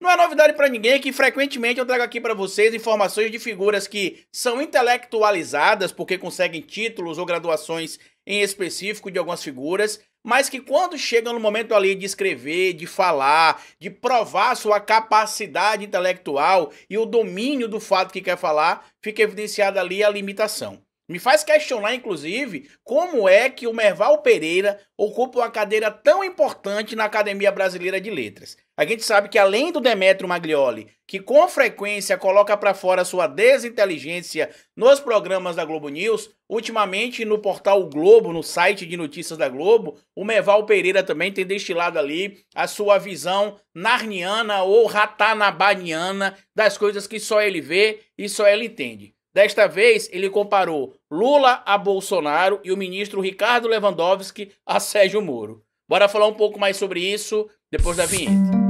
Não é novidade para ninguém que frequentemente eu trago aqui para vocês informações de figuras que são intelectualizadas porque conseguem títulos ou graduações em específico de algumas figuras, mas que quando chegam no momento ali de escrever, de falar, de provar sua capacidade intelectual e o domínio do fato que quer falar, fica evidenciada ali a limitação. Me faz questionar, inclusive, como é que o Merval Pereira ocupa uma cadeira tão importante na Academia Brasileira de Letras. A gente sabe que além do Demetrio Maglioli, que com frequência coloca para fora sua desinteligência nos programas da Globo News, ultimamente no portal o Globo, no site de notícias da Globo, o Merval Pereira também tem destilado ali a sua visão narniana ou ratanabaniana das coisas que só ele vê e só ele entende. Desta vez, ele comparou Lula a Bolsonaro e o ministro Ricardo Lewandowski a Sérgio Moro. Bora falar um pouco mais sobre isso depois da vinheta.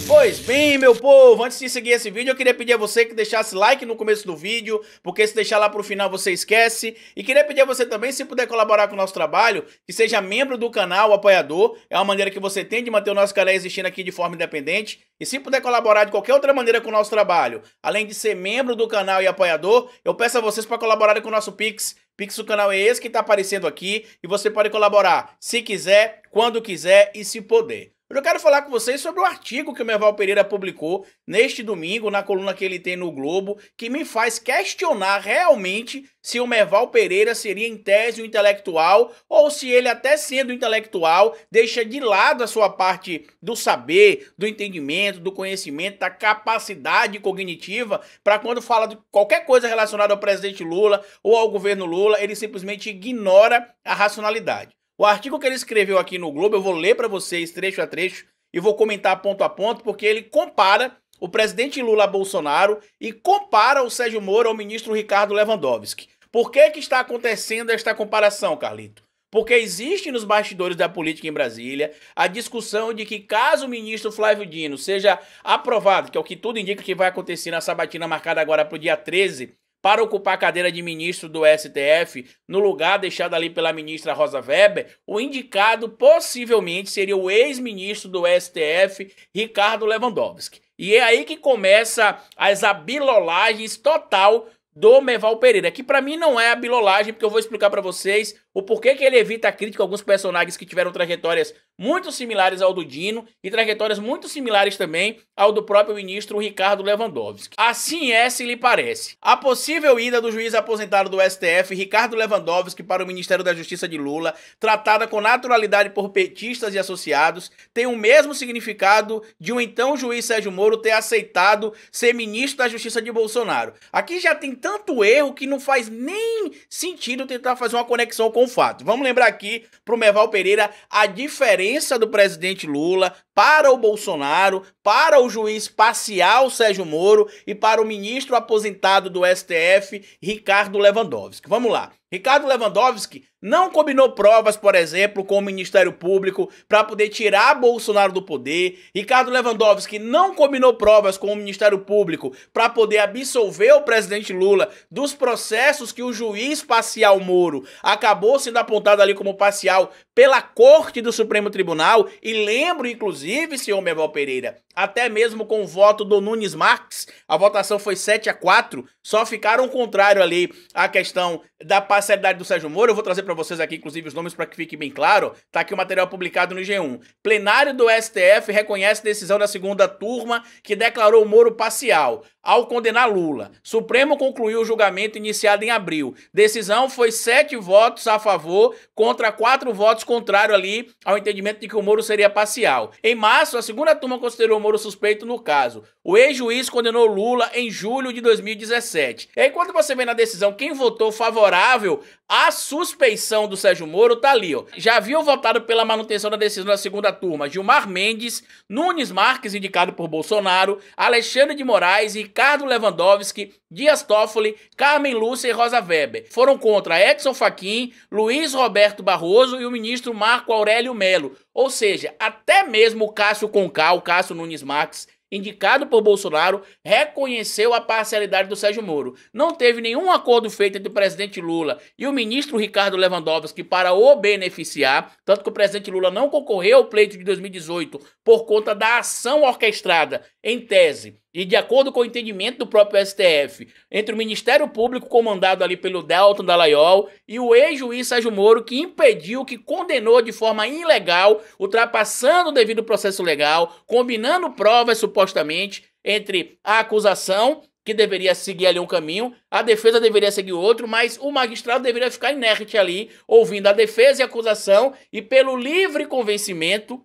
Pois bem, meu povo, antes de seguir esse vídeo, eu queria pedir a você que deixasse like no começo do vídeo, porque se deixar lá pro final você esquece. E queria pedir a você também, se puder colaborar com o nosso trabalho, que seja membro do canal, apoiador. É uma maneira que você tem de manter o nosso canal existindo aqui de forma independente. E se puder colaborar de qualquer outra maneira com o nosso trabalho, além de ser membro do canal e apoiador, eu peço a vocês para colaborarem com o nosso Pix. Pix do canal é esse que está aparecendo aqui e você pode colaborar se quiser, quando quiser e se puder. Eu quero falar com vocês sobre o artigo que o Merval Pereira publicou neste domingo, na coluna que ele tem no Globo, que me faz questionar realmente se o Merval Pereira seria em tese um intelectual ou se ele, até sendo intelectual, deixa de lado a sua parte do saber, do entendimento, do conhecimento, da capacidade cognitiva, para quando fala de qualquer coisa relacionada ao presidente Lula ou ao governo Lula, ele simplesmente ignora a racionalidade. O artigo que ele escreveu aqui no Globo, eu vou ler para vocês trecho a trecho e vou comentar ponto a ponto, porque ele compara o presidente Lula a Bolsonaro e compara o Sérgio Moro ao ministro Ricardo Lewandowski. Por que está acontecendo esta comparação, Carlito? Porque existe nos bastidores da política em Brasília a discussão de que caso o ministro Flávio Dino seja aprovado, que é o que tudo indica que vai acontecer na sabatina marcada agora para o dia 13, para ocupar a cadeira de ministro do STF, no lugar deixado ali pela ministra Rosa Weber, o indicado possivelmente seria o ex-ministro do STF, Ricardo Lewandowski. E é aí que começa as abilolagens total do Merval Pereira, que para mim não é abilolagem, porque eu vou explicar para vocês o porquê que ele evita a crítica a alguns personagens que tiveram trajetórias muito similares ao do Dino e trajetórias muito similares também ao do próprio ministro Ricardo Lewandowski. Assim é, se lhe parece. A possível ida do juiz aposentado do STF, Ricardo Lewandowski, para o Ministério da Justiça de Lula, tratada com naturalidade por petistas e associados, tem o mesmo significado de um então juiz Sérgio Moro ter aceitado ser ministro da Justiça de Bolsonaro. Aqui já tem tanto erro que não faz nem sentido tentar fazer uma conexão com o fato. Vamos lembrar aqui para o Merval Pereira a diferença do presidente Lula para o Bolsonaro, para o juiz parcial Sérgio Moro e para o ministro aposentado do STF, Ricardo Lewandowski. Vamos lá. Ricardo Lewandowski não combinou provas, por exemplo, com o Ministério Público para poder tirar Bolsonaro do poder. Ricardo Lewandowski não combinou provas com o Ministério Público para poder absolver o presidente Lula dos processos que o juiz parcial Moro acabou sendo apontado ali como parcial pela Corte do Supremo Tribunal. E lembro, inclusive, senhor Merval Pereira, até mesmo com o voto do Nunes Marques, a votação foi 7-4, só ficaram contrário ali à questão da parcialidade do Sérgio Moro. Eu vou trazer para vocês aqui, inclusive, os nomes para que fique bem claro. Tá aqui o material publicado no G1. Plenário do STF reconhece decisão da segunda turma que declarou o Moro parcial ao condenar Lula. Supremo concluiu o julgamento iniciado em abril. Decisão foi 7 votos a favor contra 4 votos contrários ali ao entendimento de que o Moro seria parcial. Em março, a segunda turma considerou o Moro suspeito no caso. O ex-juiz condenou Lula em julho de 2017. E aí, quando você vê na decisão quem votou favorável à suspeição do Sérgio Moro, tá ali, ó. Já haviam votado pela manutenção da decisão da segunda turma Gilmar Mendes, Nunes Marques, indicado por Bolsonaro, Alexandre de Moraes, Ricardo Lewandowski, Dias Toffoli, Carmen Lúcia e Rosa Weber. Foram contra Edson Fachin, Luiz Roberto Barroso e o ministro Marco Aurélio Melo. Ou seja, até mesmo o Cássio Conká, o Cássio Nunes Marques, indicado por Bolsonaro, reconheceu a parcialidade do Sérgio Moro. Não teve nenhum acordo feito entre o presidente Lula e o ministro Ricardo Lewandowski para o beneficiar, tanto que o presidente Lula não concorreu ao pleito de 2018 por conta da ação orquestrada, em tese, e de acordo com o entendimento do próprio STF, entre o Ministério Público comandado ali pelo Deltan Dallagnol e o ex-juiz Sérgio Moro, que impediu, que condenou de forma ilegal, ultrapassando o devido processo legal, combinando provas supostamente entre a acusação, que deveria seguir ali um caminho, a defesa deveria seguir outro, mas o magistrado deveria ficar inerte ali, ouvindo a defesa e a acusação e pelo livre convencimento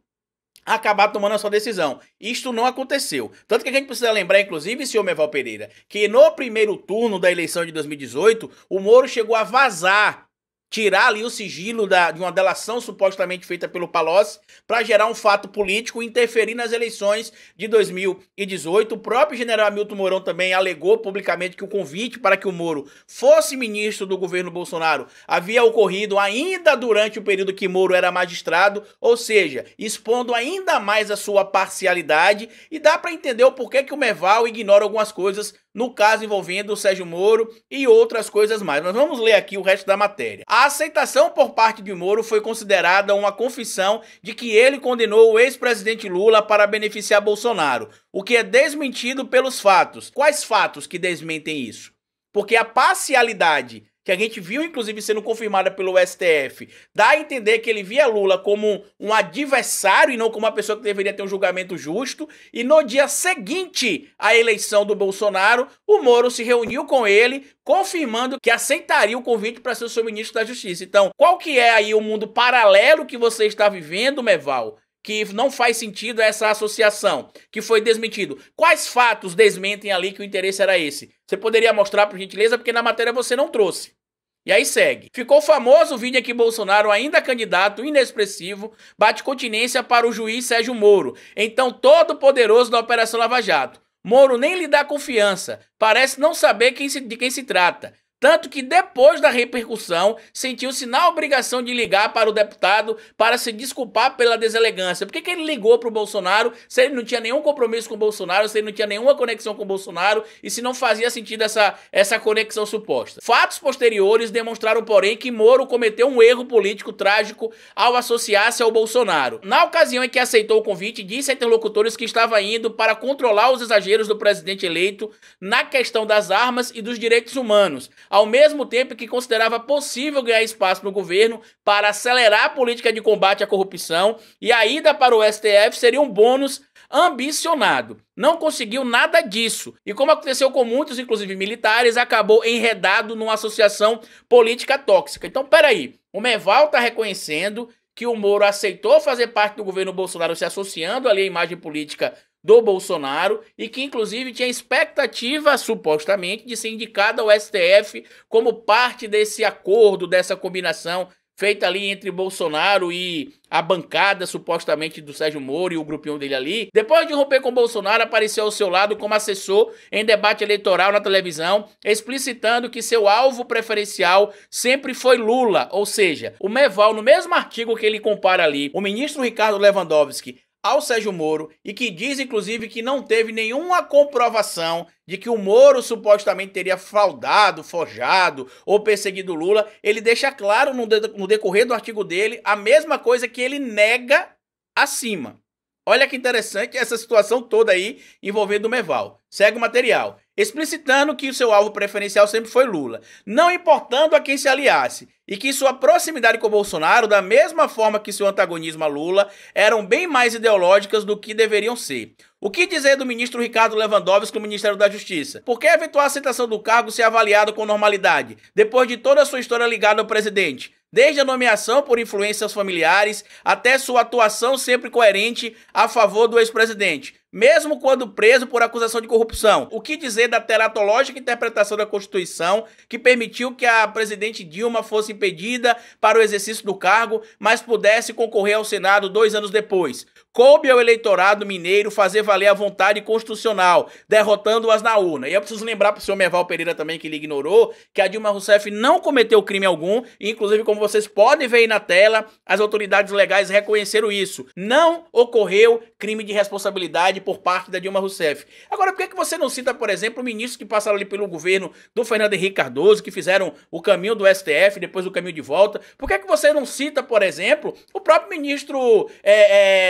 acabar tomando a sua decisão. Isto não aconteceu. Tanto que a gente precisa lembrar, inclusive, senhor Merval Pereira, que no primeiro turno da eleição de 2018, o Moro chegou a vazar, tirar ali o sigilo de uma delação supostamente feita pelo Palocci para gerar um fato político e interferir nas eleições de 2018. O próprio general Hamilton Mourão também alegou publicamente que o convite para que o Moro fosse ministro do governo Bolsonaro havia ocorrido ainda durante o período que Moro era magistrado, ou seja, expondo ainda mais a sua parcialidade, e dá para entender o porquê que o Merval ignora algumas coisas no caso envolvendo o Sérgio Moro e outras coisas mais. Mas vamos ler aqui o resto da matéria. A aceitação por parte de Moro foi considerada uma confissão de que ele condenou o ex-presidente Lula para beneficiar Bolsonaro, o que é desmentido pelos fatos. Quais fatos que desmentem isso? Porque a parcialidade que a gente viu, inclusive, sendo confirmada pelo STF, dá a entender que ele via Lula como um adversário e não como uma pessoa que deveria ter um julgamento justo, e no dia seguinte à eleição do Bolsonaro, o Moro se reuniu com ele, confirmando que aceitaria o convite para ser o seu ministro da Justiça. Então, qual que é aí o mundo paralelo que você está vivendo, Merval? Que não faz sentido essa associação, que foi desmentido. Quais fatos desmentem ali que o interesse era esse? Você poderia mostrar, por gentileza, porque na matéria você não trouxe. E aí segue. Ficou famoso o vídeo em que Bolsonaro, ainda candidato inexpressivo, bate continência para o juiz Sérgio Moro, então todo poderoso da Operação Lava Jato. Moro nem lhe dá confiança, parece não saber de quem se trata. Tanto que depois da repercussão, sentiu-se na obrigação de ligar para o deputado para se desculpar pela deselegância. Por que ele ligou para o Bolsonaro se ele não tinha nenhum compromisso com o Bolsonaro, se ele não tinha nenhuma conexão com o Bolsonaro e se não fazia sentido essa conexão suposta? Fatos posteriores demonstraram, porém, que Moro cometeu um erro político trágico ao associar-se ao Bolsonaro. Na ocasião em que aceitou o convite, disse a interlocutores que estava indo para controlar os exageros do presidente eleito na questão das armas e dos direitos humanos, ao mesmo tempo que considerava possível ganhar espaço no governo para acelerar a política de combate à corrupção, e a ida para o STF seria um bônus ambicionado. Não conseguiu nada disso, e como aconteceu com muitos, inclusive militares, acabou enredado numa associação política tóxica. Então, peraí, o Merval está reconhecendo que o Moro aceitou fazer parte do governo Bolsonaro, se associando ali à imagem política do Bolsonaro, e que inclusive tinha expectativa, supostamente, de ser indicado ao STF como parte desse acordo, dessa combinação feita ali entre Bolsonaro e a bancada, supostamente, do Sérgio Moro e o grupinho dele ali. Depois de romper com Bolsonaro, apareceu ao seu lado como assessor em debate eleitoral na televisão, explicitando que seu alvo preferencial sempre foi Lula, ou seja, o Merval, no mesmo artigo que ele compara ali, o ministro Ricardo Lewandowski ao Sérgio Moro, e que diz, inclusive, que não teve nenhuma comprovação de que o Moro supostamente teria fraudado, forjado ou perseguido Lula, ele deixa claro no decorrer do artigo dele a mesma coisa que ele nega acima. Olha que interessante essa situação toda aí envolvendo o Merval. Segue o material. Explicitando que o seu alvo preferencial sempre foi Lula, não importando a quem se aliasse, e que sua proximidade com Bolsonaro, da mesma forma que seu antagonismo a Lula, eram bem mais ideológicas do que deveriam ser. O que dizer do ministro Ricardo Lewandowski no Ministério da Justiça? Por que a eventual aceitação do cargo ser avaliado com normalidade, depois de toda a sua história ligada ao presidente? Desde a nomeação por influências familiares até sua atuação sempre coerente a favor do ex-presidente, mesmo quando preso por acusação de corrupção. O que dizer da teratológica interpretação da Constituição que permitiu que a presidente Dilma fosse impedida para o exercício do cargo, mas pudesse concorrer ao Senado 2 anos depois? Coube ao eleitorado mineiro fazer valer a vontade constitucional, derrotando-as na urna. E eu preciso lembrar para o senhor Merval Pereira também, que ele ignorou, que a Dilma Rousseff não cometeu crime algum, e inclusive, como vocês podem ver aí na tela, as autoridades legais reconheceram isso. Não ocorreu crime de responsabilidade impunidade por parte da Dilma Rousseff. Agora, por que você não cita, por exemplo, ministros que passaram ali pelo governo do Fernando Henrique Cardoso, que fizeram o caminho do STF, depois o caminho de volta? Por que você não cita, por exemplo, o próprio ministro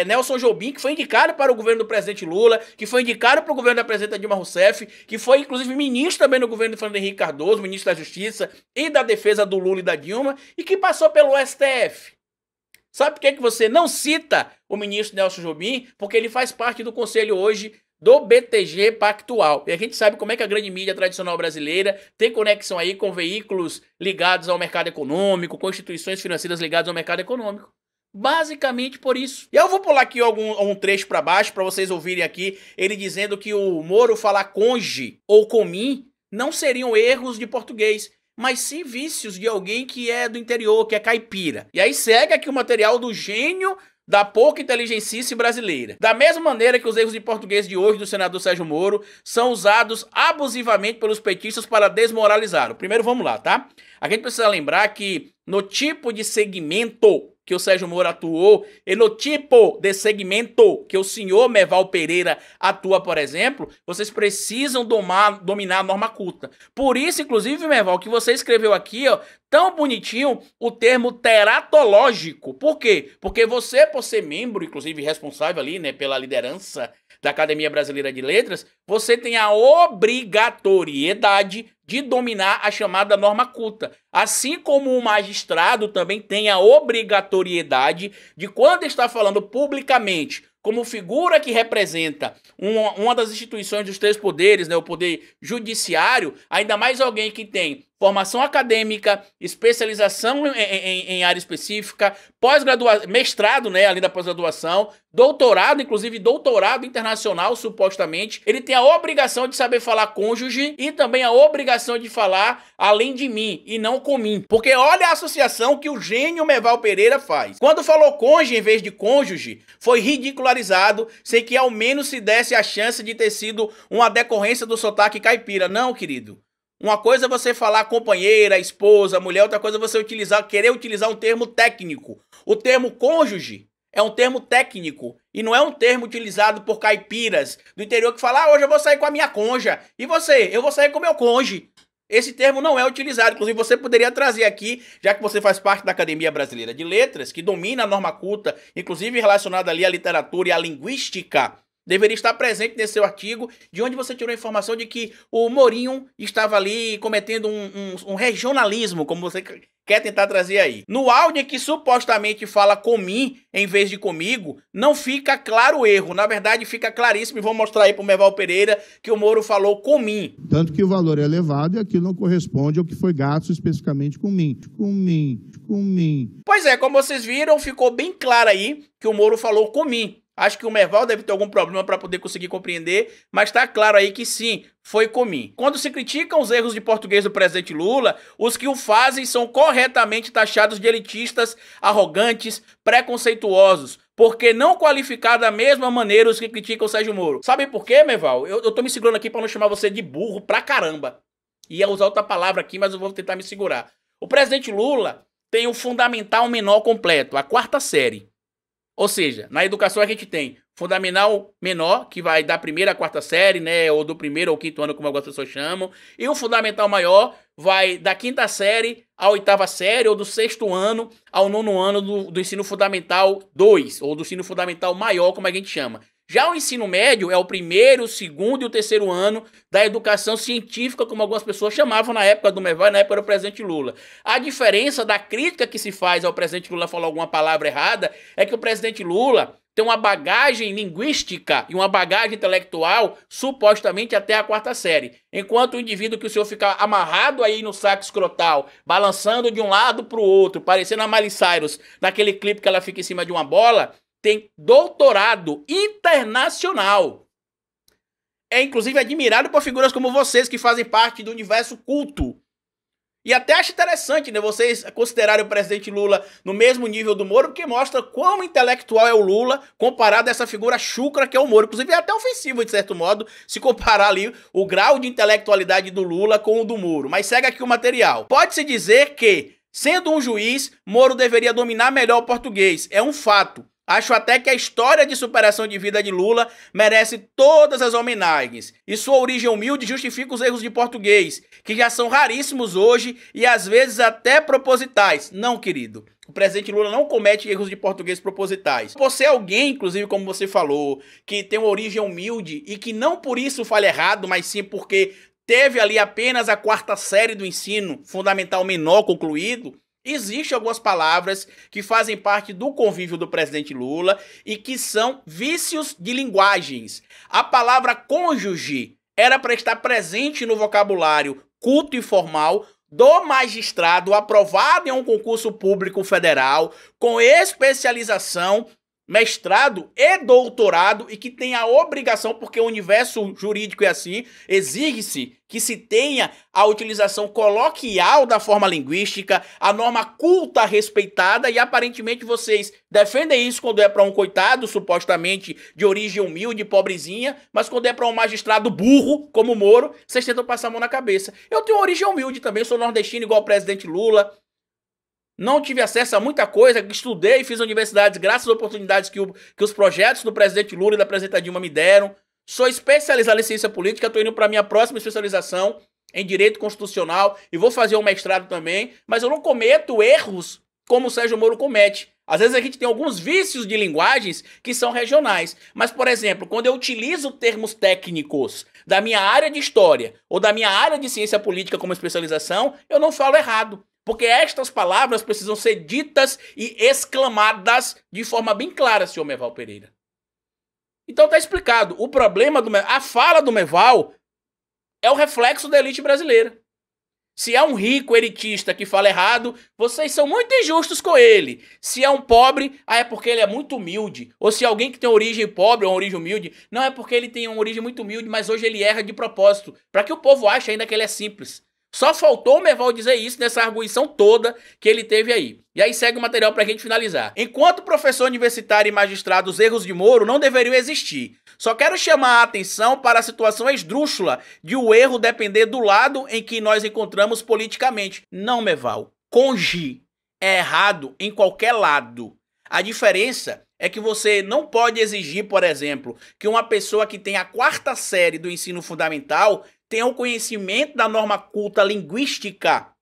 Nelson Jobim, que foi indicado para o governo do presidente Lula, que foi indicado para o governo da presidenta Dilma Rousseff, que foi, inclusive, ministro também no governo do Fernando Henrique Cardoso, ministro da Justiça e da Defesa do Lula e da Dilma, e que passou pelo STF? Sabe por que você não cita o ministro Nelson Jobim? Porque ele faz parte do conselho hoje do BTG Pactual. E a gente sabe como é que a grande mídia tradicional brasileira tem conexão aí com veículos ligados ao mercado econômico, com instituições financeiras ligadas ao mercado econômico. Basicamente por isso. E eu vou pular aqui um trecho para baixo para vocês ouvirem aqui ele dizendo que o Moro falar conge ou comim não seriam erros de português, mas sim vícios de alguém que é do interior, que é caipira. E aí segue aqui o material do gênio da pouca inteligencice brasileira. Da mesma maneira que os erros de português de hoje do senador Sérgio Moro são usados abusivamente pelos petistas para desmoralizá-lo. Primeiro vamos lá, tá? A gente precisa lembrar que no tipo de segmento que o Sérgio Moro atuou e no tipo de segmento que o senhor Merval Pereira atua, por exemplo, vocês precisam dominar a norma culta. Por isso, inclusive, Merval, que você escreveu aqui, ó, tão bonitinho, o termo teratológico. Por quê? Porque você, por ser membro, inclusive responsável ali, né, pela liderança da Academia Brasileira de Letras, você tem a obrigatoriedade de dominar a chamada norma culta. Assim como o magistrado também tem a obrigatoriedade de, quando está falando publicamente, como figura que representa uma das instituições dos três poderes, né, o poder judiciário, ainda mais alguém que tem formação acadêmica, especialização em área específica, pós-graduação, mestrado, né, além da pós-graduação, doutorado, inclusive doutorado internacional, supostamente, ele tem a obrigação de saber falar cônjuge e também a obrigação de falar além de mim e não com mim. Porque olha a associação que o gênio Merval Pereira faz. Quando falou cônjuge em vez de cônjuge, foi ridicularizado, sem que ao menos se desse a chance de ter sido uma decorrência do sotaque caipira. Não, querido. Uma coisa é você falar companheira, esposa, mulher, outra coisa é você querer utilizar um termo técnico. O termo cônjuge é um termo técnico e não é um termo utilizado por caipiras do interior que falam: hoje eu vou sair com a minha conja. E você? Eu vou sair com o meu cônjuge. Esse termo não é utilizado. Inclusive, você poderia trazer aqui, já que você faz parte da Academia Brasileira de Letras, que domina a norma culta, inclusive relacionada ali à literatura e à linguística, deveria estar presente nesse seu artigo, de onde você tirou a informação de que o Morinho estava ali cometendo um regionalismo, como você quer tentar trazer aí. No áudio que supostamente fala comim em vez de comigo, não fica claro o erro. Na verdade, fica claríssimo, e vou mostrar aí para o Merval Pereira que o Moro falou comim. Tanto que o valor é elevado e aquilo não corresponde ao que foi gasto especificamente com mim. Pois é, como vocês viram, ficou bem claro aí que o Moro falou comim. Acho que o Merval deve ter algum problema para poder conseguir compreender, mas está claro aí que sim, foi comim. Quando se criticam os erros de português do presidente Lula, os que o fazem são corretamente taxados de elitistas, arrogantes, preconceituosos, porque não qualificar da mesma maneira os que criticam o Sérgio Moro. Sabe por quê, Merval? Eu tô me segurando aqui para não chamar você de burro pra caramba. Ia usar outra palavra aqui, mas eu vou tentar me segurar. O presidente Lula tem o fundamental menor completo, a 4ª série. Ou seja, na educação a gente tem fundamental menor, que vai da 1ª à 4ª série, né, ou do 1º ao 5º ano, como algumas pessoas chamam, e o fundamental maior vai da 5ª série à 8ª série, ou do 6º ano ao 9º ano do ensino fundamental 2, ou do ensino fundamental maior, como a gente chama. Já o ensino médio é o 1º, o 2º e o 3º ano da educação científica, como algumas pessoas chamavam na época do Merval e na época do presidente Lula. A diferença da crítica que se faz ao presidente Lula falar alguma palavra errada é que o presidente Lula tem uma bagagem linguística e uma bagagem intelectual supostamente até a 4ª série. Enquanto o indivíduo que o senhor fica amarrado aí no saco escrotal, balançando de um lado para o outro, parecendo a Miley Cyrus naquele clipe que ela fica em cima de uma bola, tem doutorado internacional. É inclusive admirado por figuras como vocês, que fazem parte do universo culto. E até acho interessante, né, vocês considerarem o presidente Lula no mesmo nível do Moro, porque mostra quão intelectual é o Lula comparado a essa figura chucra que é o Moro. Inclusive é até ofensivo, de certo modo, se comparar ali o grau de intelectualidade do Lula com o do Moro. Mas segue aqui o material. Pode-se dizer que, sendo um juiz, Moro deveria dominar melhor o português. É um fato. Acho até que a história de superação de vida de Lula merece todas as homenagens. E sua origem humilde justifica os erros de português, que já são raríssimos hoje e às vezes até propositais. Não, querido. O presidente Lula não comete erros de português propositais. Você é alguém, inclusive, como você falou, que tem uma origem humilde e que não por isso fala errado, mas sim porque teve ali apenas a 4ª série do ensino fundamental menor concluído. Existem algumas palavras que fazem parte do convívio do presidente Lula e que são vícios de linguagens. A palavra cônjuge era para estar presente no vocabulário culto e formal do magistrado aprovado em um concurso público federal com especialização, mestrado e doutorado e que tem a obrigação, porque o universo jurídico é assim, exige-se que se tenha a utilização coloquial da forma linguística, a norma culta respeitada, e aparentemente vocês defendem isso quando é para um coitado, supostamente de origem humilde, pobrezinha, mas quando é para um magistrado burro, como o Moro, vocês tentam passar a mão na cabeça. Eu tenho origem humilde também, sou nordestino igual o presidente Lula. Não tive acesso a muita coisa, estudei e fiz universidades graças às oportunidades que os projetos do presidente Lula e da presidenta Dilma me deram. Sou especializado em ciência política, estou indo para a minha próxima especialização em direito constitucional e vou fazer um mestrado também, mas eu não cometo erros como o Sérgio Moro comete. Às vezes a gente tem alguns vícios de linguagens que são regionais, mas, por exemplo, quando eu utilizo termos técnicos da minha área de história ou da minha área de ciência política como especialização, eu não falo errado. Porque estas palavras precisam ser ditas e exclamadas de forma bem clara, senhor Merval Pereira. Então tá explicado. O problema a fala do Merval é o reflexo da elite brasileira. Se é um rico elitista que fala errado, vocês são muito injustos com ele. Se é um pobre, é porque ele é muito humilde. Ou se é alguém que tem origem pobre ou origem humilde, não é porque ele tem uma origem muito humilde, mas hoje ele erra de propósito, para que o povo ache ainda que ele é simples. Só faltou o Merval dizer isso nessa arguição toda que ele teve aí. E aí segue o material pra gente finalizar. Enquanto professor universitário e magistrado, os erros de Moro não deveriam existir. Só quero chamar a atenção para a situação esdrúxula de o erro depender do lado em que nós encontramos politicamente. Não, Merval. Congi é errado em qualquer lado. A diferença é que você não pode exigir, por exemplo, que uma pessoa que tem a 4ª série do ensino fundamental tenha o conhecimento da norma culta linguística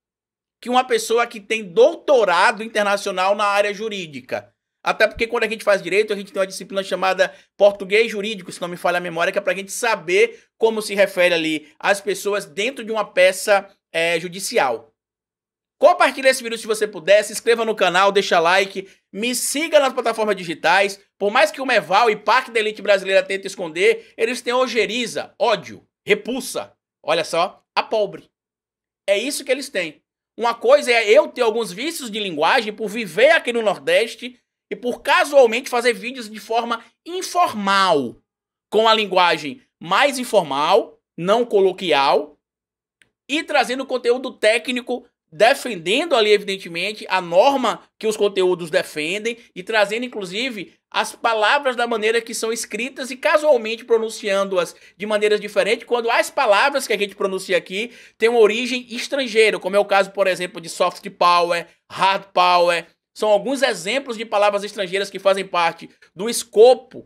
que uma pessoa que tem doutorado internacional na área jurídica. Até porque quando a gente faz direito, a gente tem uma disciplina chamada português jurídico, se não me falha a memória, que é pra gente saber como se refere ali às pessoas dentro de uma peça judicial. Compartilhe esse vídeo se você puder, se inscreva no canal, deixa like, me siga nas plataformas digitais. Por mais que o Merval e parte da elite brasileira tentem esconder, eles têm ojeriza, ódio, repulsa. Olha só, a pobre. É isso que eles têm. Uma coisa é eu ter alguns vícios de linguagem por viver aqui no Nordeste e por casualmente fazer vídeos de forma informal, com a linguagem mais informal, não coloquial, e trazendo conteúdo técnico, defendendo ali, evidentemente, a norma que os conteúdos defendem e trazendo, inclusive, as palavras da maneira que são escritas e casualmente pronunciando-as de maneiras diferentes, quando as palavras que a gente pronuncia aqui têm uma origem estrangeira, como é o caso, por exemplo, de soft power, hard power. São alguns exemplos de palavras estrangeiras que fazem parte do escopo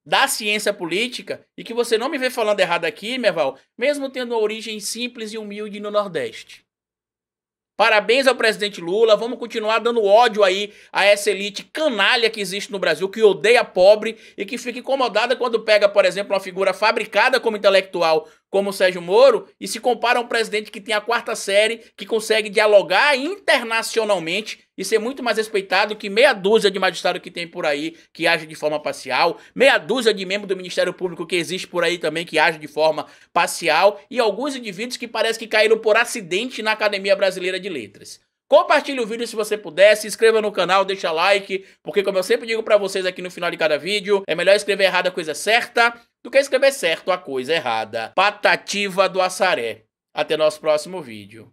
da ciência política e que você não me vê falando errado aqui, Merval, mesmo tendo uma origem simples e humilde no Nordeste. Parabéns ao presidente Lula, vamos continuar dando ódio aí a essa elite canalha que existe no Brasil, que odeia pobre e que fica incomodada quando pega, por exemplo, uma figura fabricada como intelectual, como o Sérgio Moro, e se compara a um presidente que tem a 4ª série, que consegue dialogar internacionalmente e ser muito mais respeitado que meia dúzia de magistrados que tem por aí, que age de forma parcial, meia dúzia de membros do Ministério Público que existe por aí também, que age de forma parcial, e alguns indivíduos que parece que caíram por acidente na Academia Brasileira de Letras. Compartilhe o vídeo se você puder, se inscreva no canal, deixa like, porque como eu sempre digo pra vocês aqui no final de cada vídeo, é melhor escrever errado a coisa certa do que escrever certo a coisa errada. Patativa do Assaré. Até nosso próximo vídeo.